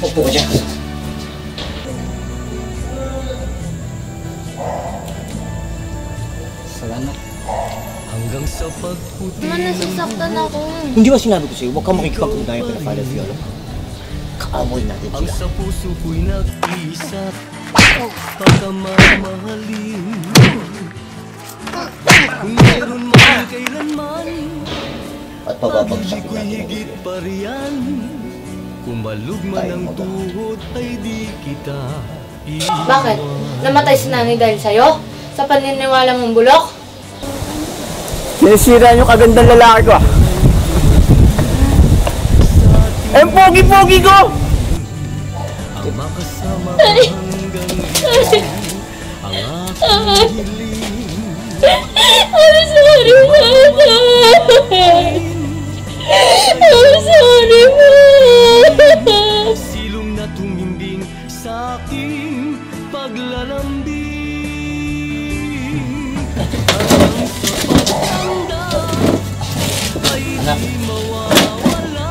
Upo ka dyan. Salamat. Hanggang sa pagputi Naman nasasaktan ako. Hindi ba sinabi ko sa'yo, huwag kang makikipag-ugnayan kay Father Fiolo? Kaamoy natin ang sila. sa puso ko'y nag-iisat pagkamamahalin. Kung meron man kailanman At pababagsak pag-ibig ko'y higit pa riyan. Kung malug man ang tuhod ay di kita iiwan. Bakit? Namatay si nanay dahil sa'yo? Sa paniniwala mong bulok? Sinisira niyo kagandang lalaki ko. Eh, pogi-pogi ko! Ang makasama hanggang ngayon ang aking hiling. I'm sorry, Mama. I'm sorry, Mama. Silong na tumimbing sa aking paglalambing. Hanggang sa pagtanda ay di mawawala.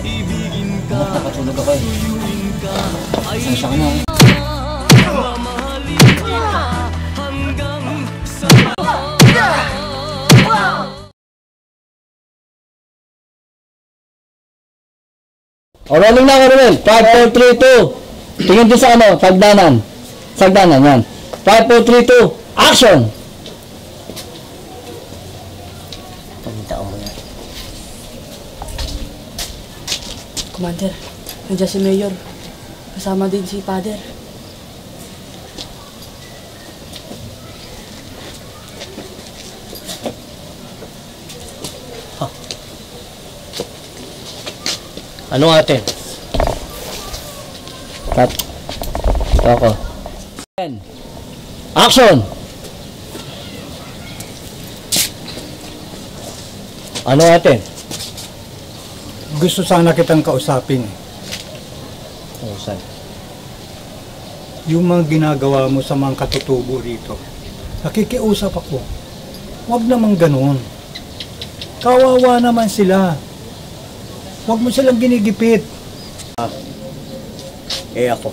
Ibigin ka, Nakatulog ako eh. tuyuin ka, ay Sasya ka na. mamahalin kita hanggang sa O, rolling na ako, Romel. 5, 4, 3, 2. Tingin din sa ano, sagdanan. Sagdanan, yan. 5, 4, 3, 2. Action! Pagintao mo yan. Commander, nandiyan si Mayor. Kasama din si Father. Ano atin? Cut. Ako. Action! Ano atin? Gusto sana kitang kausapin. Oh, saan? Yung mga ginagawa mo sa mga katutubo rito. Nakikiusap ako. Huwag naman ganun. Kawawa naman sila. Huwag mo silang ginigipit. Eh ako.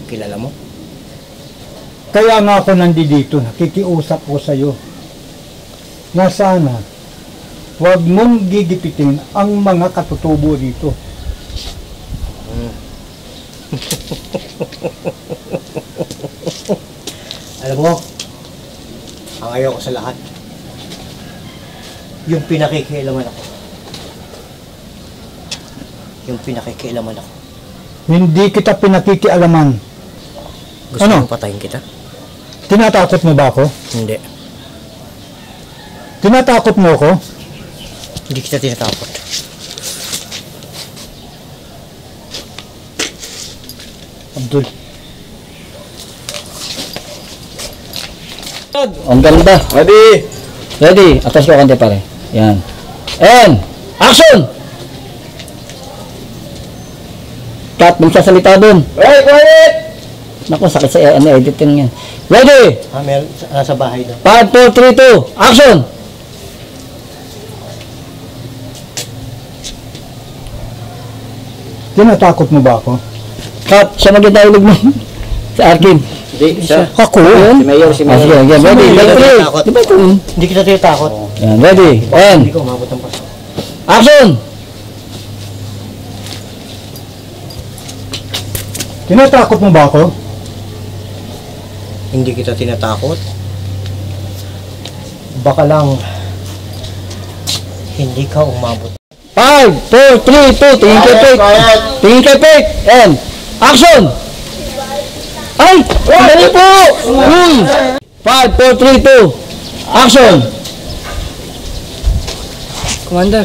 Kilala mo? Kaya nga ako nandito, nakikiusap ko sa'yo. Na sana, huwag mong gigipitin ang mga katutubo rito. Alam mo, ang ayaw ko sa lahat, yung pinakikialaman ako. Yung pinakikialaman ako. Hindi kita pinakikialaman. Gusto Ano? mong patayin kita? Tinatakot mo ba ako? Hindi. Tinatakot mo ako? Hindi kita tinatakot. Abdul. Ang ganda. Ready? Ready. Atas ko kante pare. Yan. And action! Cut, magsasalita dun. Right, quiet! Naku, sakit sa editing yan. Ready? Mel, nasa bahay daw. 5, 4, 3, 2. Action! Tinatakot mo ba ako? Cut, siya mag-dialogue mo. Sa Arkin. Hindi, siya. Ako? Yan? Si Mayor, si Ah, sige, Mayor. again. Ready? Hindi Ready? kita tinatakot. Di ba ito? Hindi kita tinatakot. Yan, ready? And Hindi ko umabot ng paso. action! Tinatakot mo ba ako? Hindi kita tinatakot. Baka lang, hindi ka umabot. 5, 4, 3, 2. Tingin kay Pete. Tingin kay Pete. And action! Ay! Dali po! 5, 4, 3, 2. Action! Commander,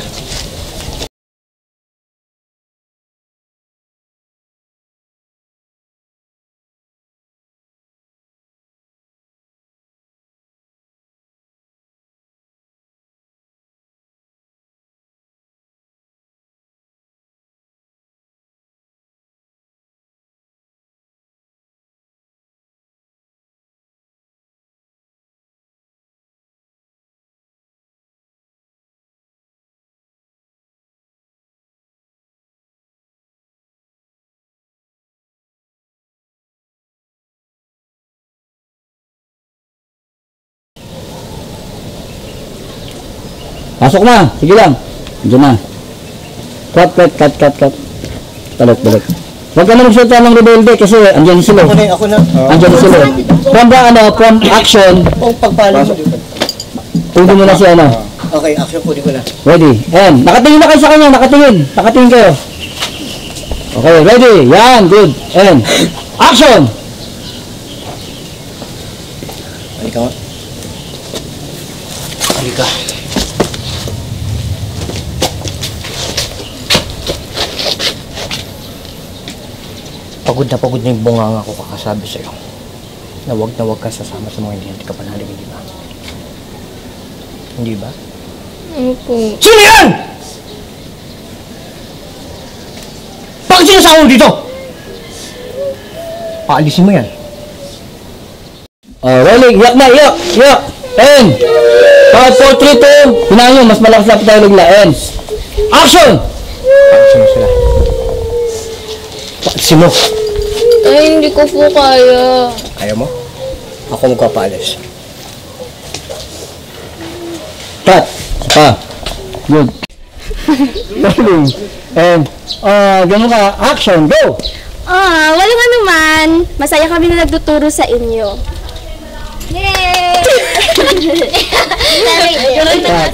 Pasok na. Sige lang. Diyan na. Cut. Balik. Huwag ka na magsalita ng rebelde kasi andyan sila. Ako na. Andyan sila. From action, Ang pagpala mo. tuloy mo na si ano. Okay, action po ko na. Ready? And, nakatingin na kayo sa kanya. Nakatingin kayo. Okay, ready? Yan, good. And, action! Halika nga. Halika. Pagod na yung bunganga ko kakasabi sa'yo. Na wag ka sasama sa mga hindi ka panalig, di ba? Hindi ba? Opo. Sino yan? Bakit sinasama mo dito? Paalisin mo yan. Rolling, iyak na, iyak! And, 5, 4, 3, 2, hinaan nyo, mas malakas na tayo lugla. And, action! Paalisin mo sila. Paalisin mo. Ay, hindi ko po kaya. Ayaw mo? Ako magpapaalis. Cut! Pa. Good. Rolling. And, ganun ka, action, go! Walang anuman. Masaya kami na nagtuturo sa inyo. Yay! Cut.